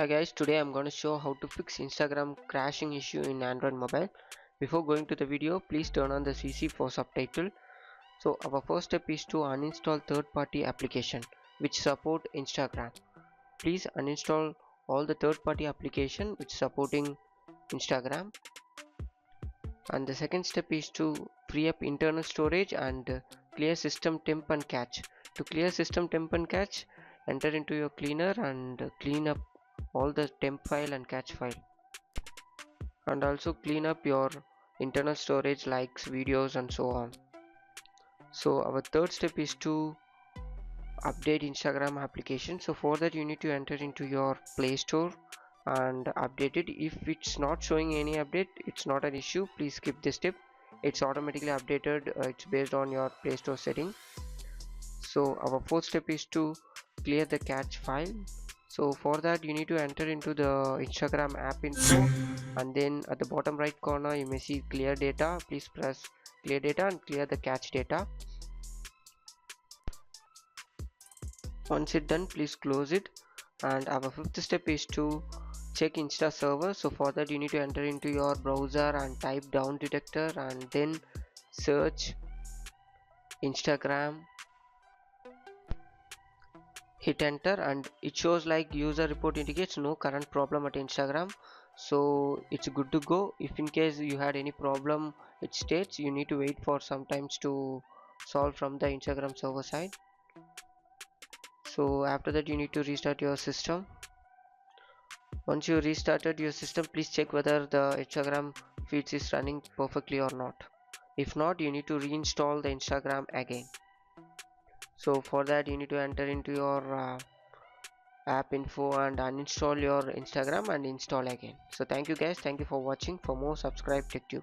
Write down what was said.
Hi guys, today I'm going to show how to fix Instagram crashing issue in Android mobile. Before going to the video, please turn on the CC for subtitle. So our first step is to uninstall third-party application which support Instagram. Please uninstall all the third-party application which supporting Instagram. And the second step is to free up internal storage and clear system temp and cache. To clear system temp and cache, enter into your cleaner and clean up all the temp file and cache file, and also clean up your internal storage likes videos and so on. So our third step is to update Instagram application. So for that you need to enter into your Play Store and update it. If it's not showing any update, it's not an issue, please skip this step. It's automatically updated. It's based on your Play Store setting. So our fourth step is to clear the cache file. So for that you need to enter into the Instagram app info, and then at the bottom right corner you may see clear data. Please press clear data and clear the cache data. Once it's done, please close it. And our fifth step is to check Insta server. So for that you need to enter into your browser and type down detector and then search Instagram, hit enter, and it shows like user report indicates no current problem at Instagram. So it's good to go. If in case you had any problem, it states you need to wait for some times to solve from the Instagram server side. So after that you need to restart your system. Once you restarted your system, please check whether the Instagram feeds is running perfectly or not. If not, you need to reinstall the Instagram again. So for that you need to enter into your app info and uninstall your Instagram and install again. So thank you guys, thank you for watching. For more, subscribe TechTube.